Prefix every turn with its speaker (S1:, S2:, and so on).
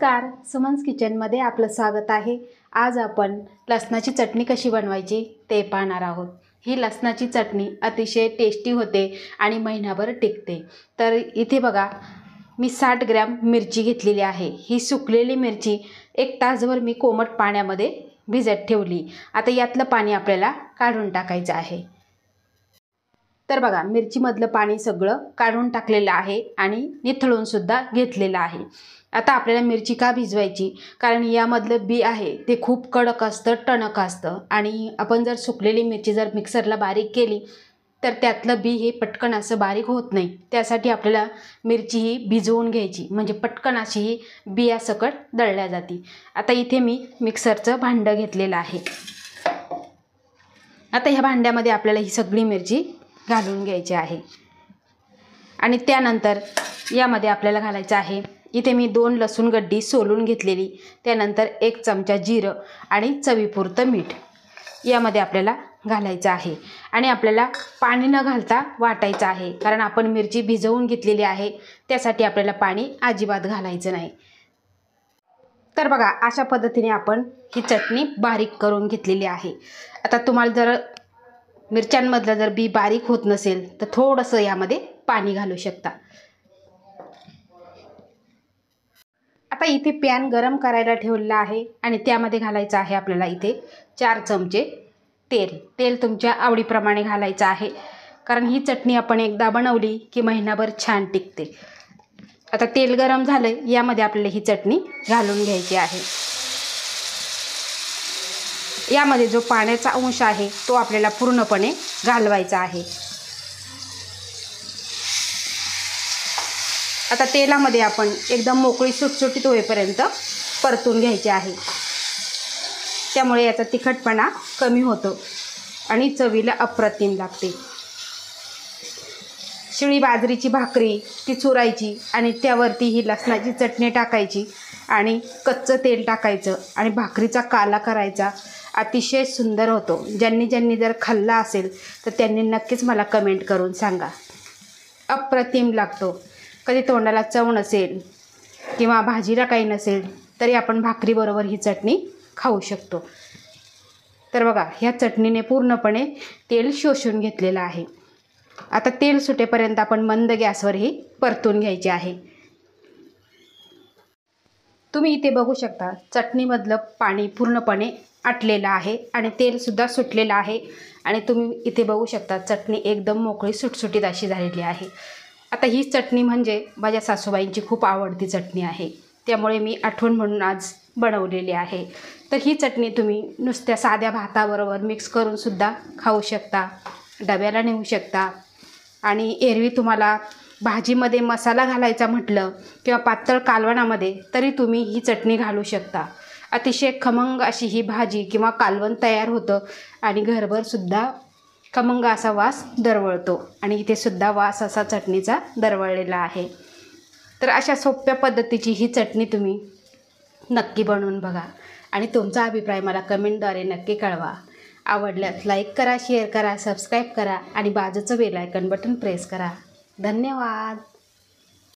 S1: नमस्कार, सुमन्स किचनमध्ये आपलं स्वागत आहे। आज आपण लसणाची चटणी कशी बनवायची ते पाहणार आहोत। ही लसणाची चटणी अतिशय टेस्टी होते आणि महिनाभर टिकते। तर इथे बघा, मी 60 ग्रॅम मिरची घेतलेली आहे। ही सुकलेली मिरची 1 तासभर मी कोमट पाण्यामध्ये भिजत ठेवली। आता यातलं पाणी आपल्याला काढून टाकायचं आहे। तर बघा, मिरचीमधलं पाणी सगळं काढून टाकलेलं आहे आणि निथळून सुद्धा घेतलेलं आहे। आता आपल्याला मिरची का भिजवायची, कारण यामधलं बी आहे ते खूप कडक असतं, टणक असतं आणि आपण जर सुकलेली मिरची जर मिक्सरला बारीक केली तर त्यातलं बी हे पटकन असं बारीक होत नाही। त्यासाठी आपल्याला मिरची ही भिजवून घ्यायची, म्हणजे पटकन अशी ही बियासकट दळल्या जाते। आता इथे मी मिक्सरचं भांडं घेतलेलं आहे। आता ह्या भांड्यामध्ये आपल्याला ही सगळी मिरची घालून घ्यायची आहे आणि त्यानंतर यामध्ये आपल्याला घालायचं आहे, इथे मी 2 लसूण गड्डी सोलून घेतलेली, त्यानंतर 1 चमचा जिरं आणि चवीपुरतं मीठ यामध्ये आपल्याला घालायचं आहे आणि आपल्याला पाणी न घालता वाटायचं आहे, कारण आपण मिरची भिजवून घेतलेली आहे, त्यासाठी आपल्याला पाणी अजिबात घालायचं नाही। तर बघा, अशा पद्धतीने आपण ही चटणी बारीक करून घेतलेली आहे। आता तुम्हाला जर मिरच्यांमधलं जर बी बारीक होत नसेल तर थोडंसं यामध्ये पाणी घालू शकता। आता इथे पॅन गरम करायला ठेवलेला आहे आणि त्यामध्ये घालायचं आहे आपल्याला इथे 4 चमचे तेल। तेल तुमच्या आवडीप्रमाणे घालायचं आहे, कारण ही चटणी आपण एकदा बनवली की महिनाभर छान टिकते। आता तेल गरम झालं, यामध्ये आपल्याला ही चटणी घालून घ्यायची आहे। यामध्ये जो पाण्याचा अंश आहे तो आपल्याला पूर्णपणे घालवायचा आहे। आता तेलामध्ये आपण एकदम मोकळी सुटसुटीत होईपर्यंत परतून घ्यायचे आहे, त्यामुळे याचा तिखटपणा कमी होतो आणि चवीला अप्रतिम लागते। शिळी बाजरीची भाकरी ती चुरायची आणि त्यावरती ही लसणाची चटणी टाकायची आणि कच्चं तेल टाकायचं आणि भाकरीचा काला करायचा, अतिशय सुंदर होतो। ज्यांनी जर खाल्ला असेल तर त्यांनी नक्कीच मला कमेंट करून सांगा, अप्रतिम लागतो। कधी तोंडाला चव नसेल किंवा भाजीला काही नसेल तरी आपण भाकरीबरोबर ही चटणी खाऊ शकतो। तर बघा, ह्या चटणीने पूर्णपणे तेल शोषून घेतलेलं आहे। आता तेल सुटेपर्यंत आपण मंद गॅसवर ही परतून घ्यायची आहे। तुम्ही इथे बघू शकता, चटणीमधलं पाणी पूर्णपणे आटलेलं आहे आणि तेलसुद्धा सुटलेलं आहे आणि तुम्ही इथे बघू शकता चटणी एकदम मोकळी सुटसुटीत अशी झालेली आहे। आता ही चटणी म्हणजे माझ्या सासूबाईंची खूप आवडती चटणी आहे, त्यामुळे मी आठवण म्हणून आज बनवलेली आहे। तर ही चटणी तुम्ही नुसत्या साध्या भाताबरोबर मिक्स करून सुद्धा खाऊ शकता, डब्याला नेऊ शकता आणि एरवी तुम्हाला भाजीमध्ये मसाला घालायचा म्हटलं किंवा पातळ कालवणामध्ये तरी तुम्ही ही चटणी घालू शकता। अतिशय खमंग अशी ही भाजी किंवा कालवण तयार होतं आणि घरभरसुद्धा खमंग असा वास दरवळतो आणि इथे सुद्धा वास असा चटणीचा दरवळलेला आहे। तर अशा सोप्या पद्धतीची ही चटणी तुम्ही नक्की बनवून बघा आणि तुमचा अभिप्राय मला कमेंटद्वारे नक्की कळवा। आवडल्यास लाईक करा, शेअर करा, सबस्क्राईब करा आणि बाजूचं बेल आयकॉन बटन प्रेस करा। धन्यवाद।